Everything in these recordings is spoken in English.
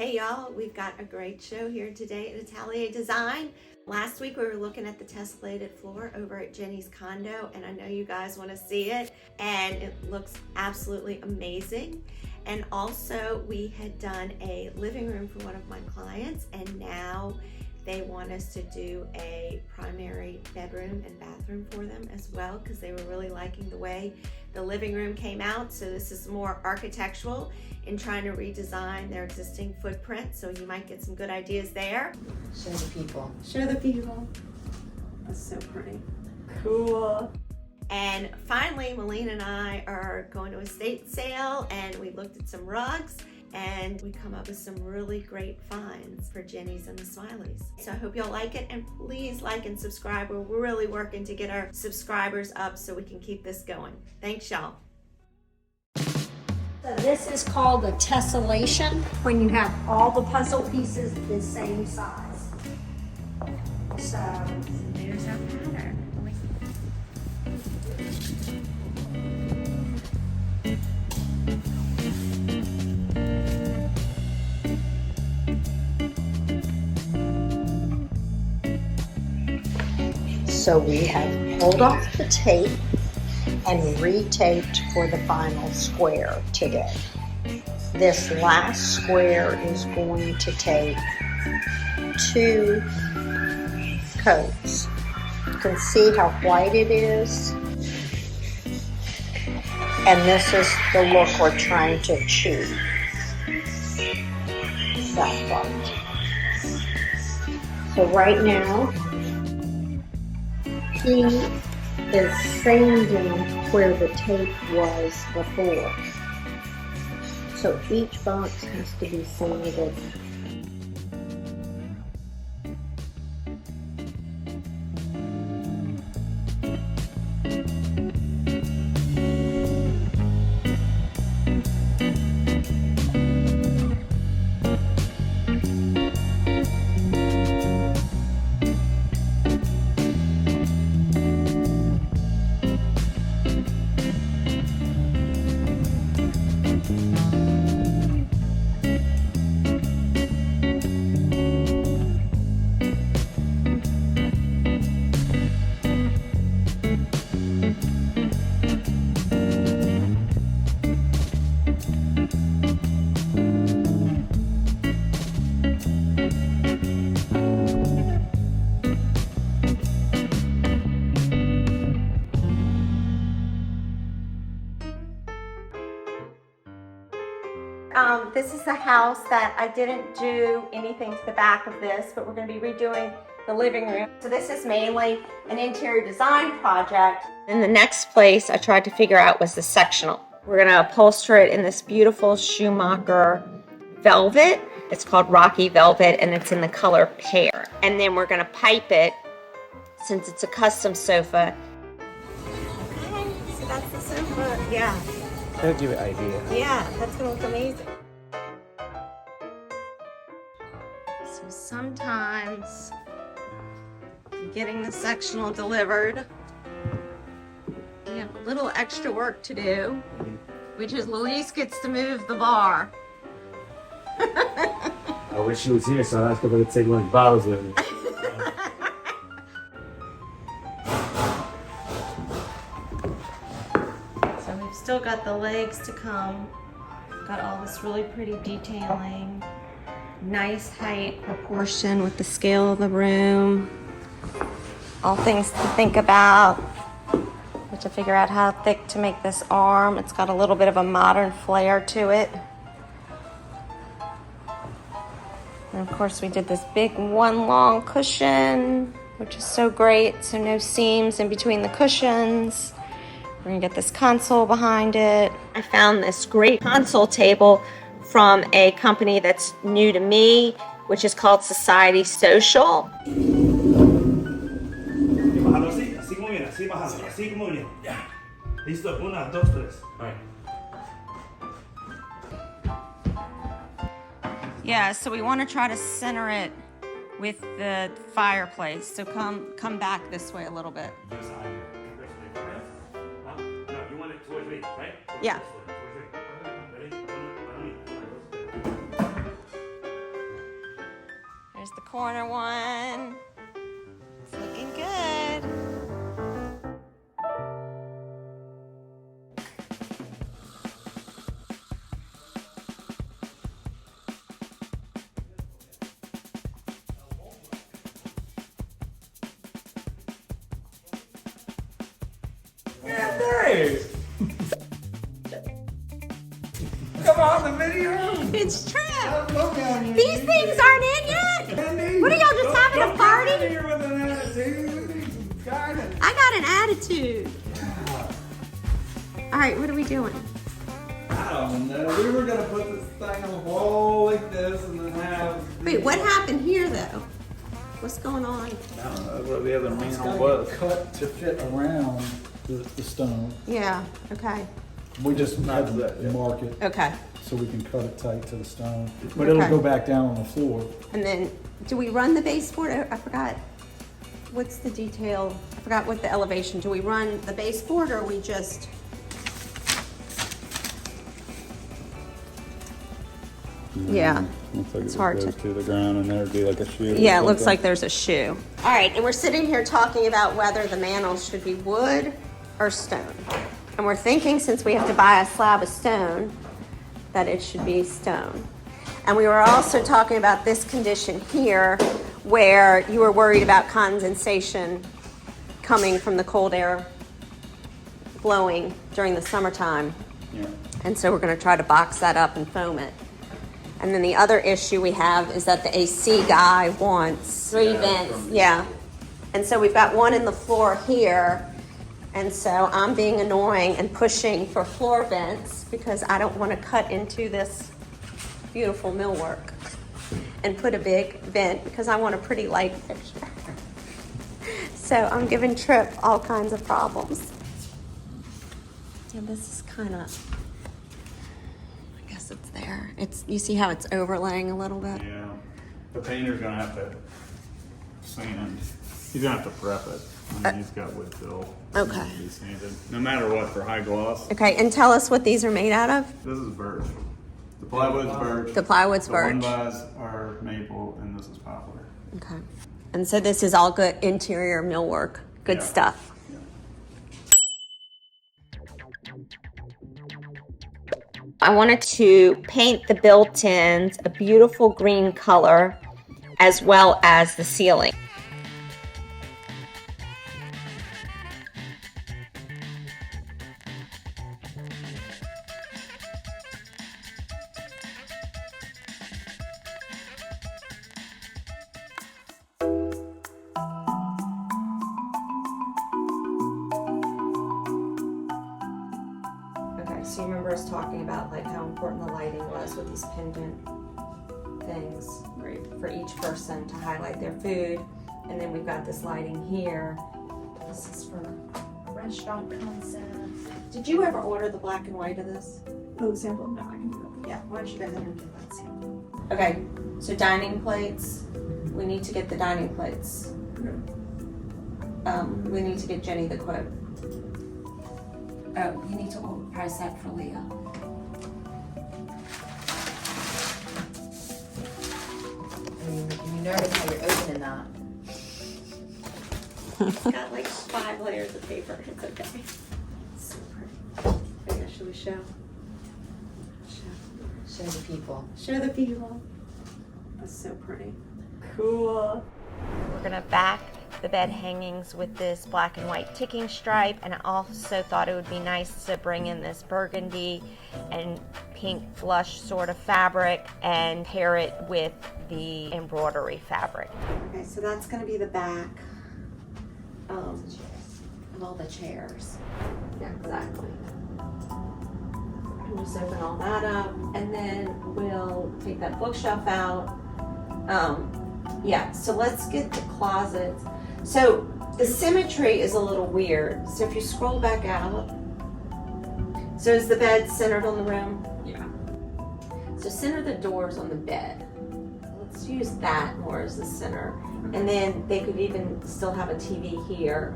Hey y'all, we've got a great show here today at Atelier Design. Last week we were looking at the tessellated floor over at Jenny's condo, and I know you guys want to see it, and it looks absolutely amazing. And also we had done a living room for one of my clients, and now they want us to do a primary bedroom and bathroom for them as well, because they were really liking the way the living room came out. So this is more architectural in trying to redesign their existing footprint. So you might get some good ideas there. Show the people. Show the people. That's so pretty. Cool. And finally, Melina and I are going to a estate sale, and we looked at some rugs, and we come up with some really great finds for Jenny's and the Smileys. So I hope y'all like it, and please like and subscribe. We're really working to get our subscribers up so we can keep this going. Thanks, y'all. So this is called a tessellation, when you have all the puzzle pieces the same size. So There's our pattern. So we have pulled off the tape and retaped for the final square today. This last square is going to take 2 coats. You can see how white it is. And this is the look we're trying to achieve. That part. So right now, he is sanding where the tape was before. So each box has to be sanded. This is the house that I didn't do anything to the back of this, but we're going to be redoing the living room. So this is mainly an interior design project. And the next place I tried to figure out was the sectional. We're going to upholster it in this beautiful Schumacher velvet. It's called Rocky Velvet, and it's in the color pear. And then we're going to pipe it, since it's a custom sofa. Okay, so that's the sofa. Yeah. That'll give you an idea. Yeah, that's going to look amazing. So sometimes getting the sectional delivered, we have a little extra work to do, which is Luis gets to move the bar. I wish she was here so I'd ask her to take one bottles with me. So we've still got the legs to come. Got all this really pretty detailing. Nice height proportion with the scale of the room. All things to think about. We have to figure out how thick to make this arm. It's got a little bit of a modern flair to it. And of course we did this big one long cushion, which is so great. So no seams in between the cushions. We're gonna get this console behind it. I found this great console table from a company that's new to me, which is called Society Social. Yeah, so we want to try to center it with the fireplace. So come back this way a little bit. Yeah. the corner one. It's looking good. Hey! Come on, the video! It's true. Look at me. These things aren't in yet. What are y'all just having a party? Don't come in here with an attitude. We need some guidance. I got an attitude. All right, what are we doing? I don't know. We were gonna put this thing on the wall like this and then have. Wait, what happened here though? What's going on? I don't know what the other It's mantle gotta was. get cut to fit around the stone. Yeah, okay. We just Not had that, to yeah. mark it Okay. so we can cut it tight to the stone. But it'll Okay. go back down on the floor. And then, do we run the baseboard? I forgot. What's the detail? I forgot what the elevation. Do we run the baseboard or we just? Yeah. Looks like It's it hard goes to- to the ground and there'd be like a shoe. or Yeah, it looks something. like there's a shoe. All right, and we're sitting here talking about whether the mantle should be wood or stone. And we're thinking, since we have to buy a slab of stone, that it should be stone. And we were also talking about this condition here, where you were worried about condensation coming from the cold air blowing during the summertime. Yeah. And so we're gonna try to box that up and foam it. And then the other issue we have is that the AC guy wants 3 vents. Yeah. And so we've got one in the floor here. And so I'm being annoying and pushing for floor vents because I don't want to cut into this beautiful millwork and put a big vent because I want a pretty light fixture. So I'm giving Trip all kinds of problems. Yeah, this is kind of, I guess it's there. You see how it's overlaying a little bit? Yeah. The painter's gonna have to sand. He's gonna have to prep it. I mean, he's got wood fill. Okay. Needs to be sanded. No matter what, for high gloss. Okay, and tell us what these are made out of. This is birch. The plywood's birch. The plywood's The birch. one-bys are maple, and this is poplar. Okay. And so this is all good interior millwork, good Yeah. stuff. Yeah. I wanted to paint the built-ins a beautiful green color as well as the ceiling. Okay, so you remember us talking about like how important the lighting was with these pendant things for each person to highlight their food. And then we've got this lighting here. This is for a restaurant concept. Did you ever order the black and white of this? Oh, the sample? No, I can do Yeah, why don't you go ahead and get that sample? Okay, so dining plates. We need to get the dining plates. We need to get Jenny the quote. Oh, you need to price that for Leah. You notice how you're opening that. It's got like 5 layers of paper. It's okay. So pretty. Okay, should we show? Show the people. Show the people. That's so pretty. Cool. We're gonna back the bed hangings with this black and white ticking stripe, and I also thought it would be nice to bring in this burgundy and pink flush sort of fabric and pair it with the embroidery fabric. Okay, so that's gonna be the back of all the chairs. Yeah, exactly. I'll just open all that up, and then we'll take that bookshelf out. Yeah, so let's get the closets. So the symmetry is a little weird. So if you scroll back out, so is the bed centered on the room? Yeah. So center the doors on the bed. Let's use that more as the center. And then they could even still have a TV here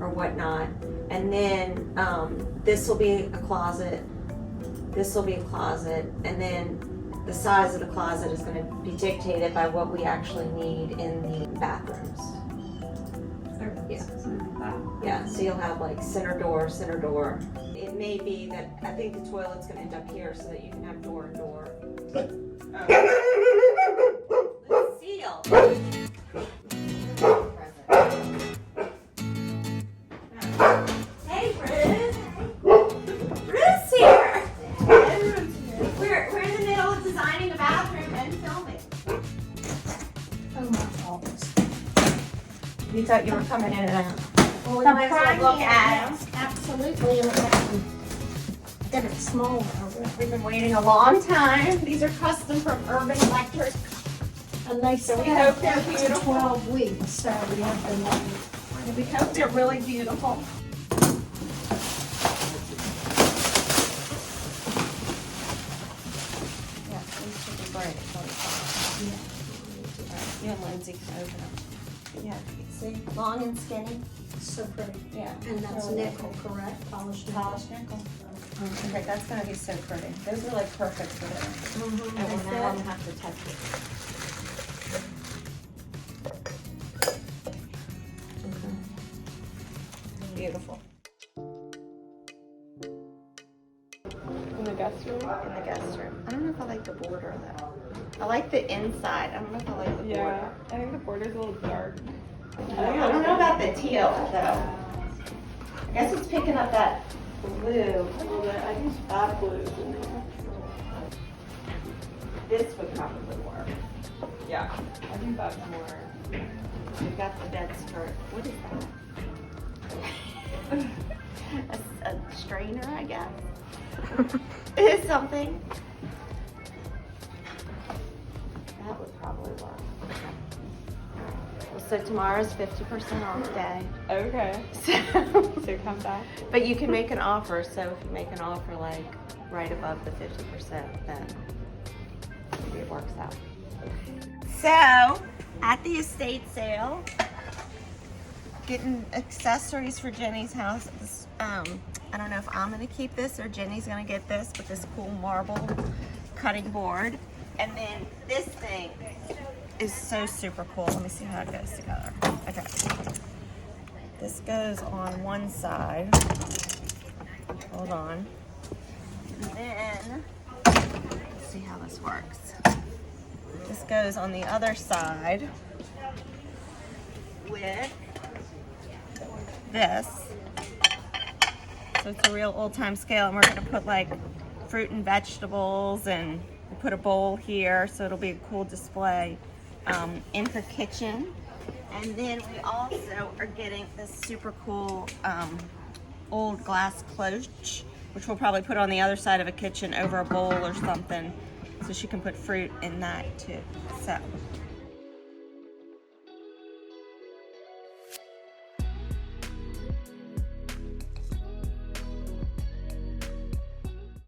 or whatnot. And then this will be a closet. This will be a closet. And then the size of the closet is going to be dictated by what we actually need in the bathrooms. Yeah, so you'll have like center door. It may be that, I think the toilet's gonna end up here so that you can have door and door. Seal. Hey, Ruth. Ruth's here. We're in the middle of designing a bathroom and filming. Oh, my fault. You thought you were coming in and out. Well, we The might as well front, look yes, at it. Absolutely, and get it smaller. We've been waiting a long time. These are custom from Urban Electric. And they So we said hope they're up to beautiful. 12 weeks, so we have to know. We hope they're really beautiful. Yeah, these should be great. You and Lindsay can open them. Yeah, see, long and skinny. So pretty. Yeah. And that's nickel, correct? Polished nickel. Polished nickel. Okay, that's gonna be so pretty. Those are like perfect for them. Mm-hmm. And we'll now have to touch it. Okay. Beautiful. In the guest room? In the guest room. I don't know if I like the border though. I like the inside. I don't know if I like the border. Yeah, I think the border's a little dark. I don't know about the teal though. I guess it's picking up that blue. A little bit. I think that blue's in there. This would probably work. Yeah, I think that's more. We've got the bed skirt. What is that? a strainer, I guess. It is something. That would probably work. So tomorrow's 50% off day. Okay, So, so come back. but you can make an offer. So if you make an offer like right above the 50%, then maybe it works out. So at the estate sale, getting accessories for Jenny's house. I don't know if I'm gonna keep this or Jenny's gonna get this, but this cool marble cutting board. And then this thing is so super cool. Let me see how it goes together. Okay. This goes on one side. Hold on. And then, let's see how this works. This goes on the other side with this. So it's a real old-time scale, and we're gonna put like fruit and vegetables, and we'll put a bowl here, so it'll be a cool display in her kitchen. And then we also are getting this super cool old glass cloche, which we'll probably put on the other side of a kitchen over a bowl or something, so she can put fruit in that too. So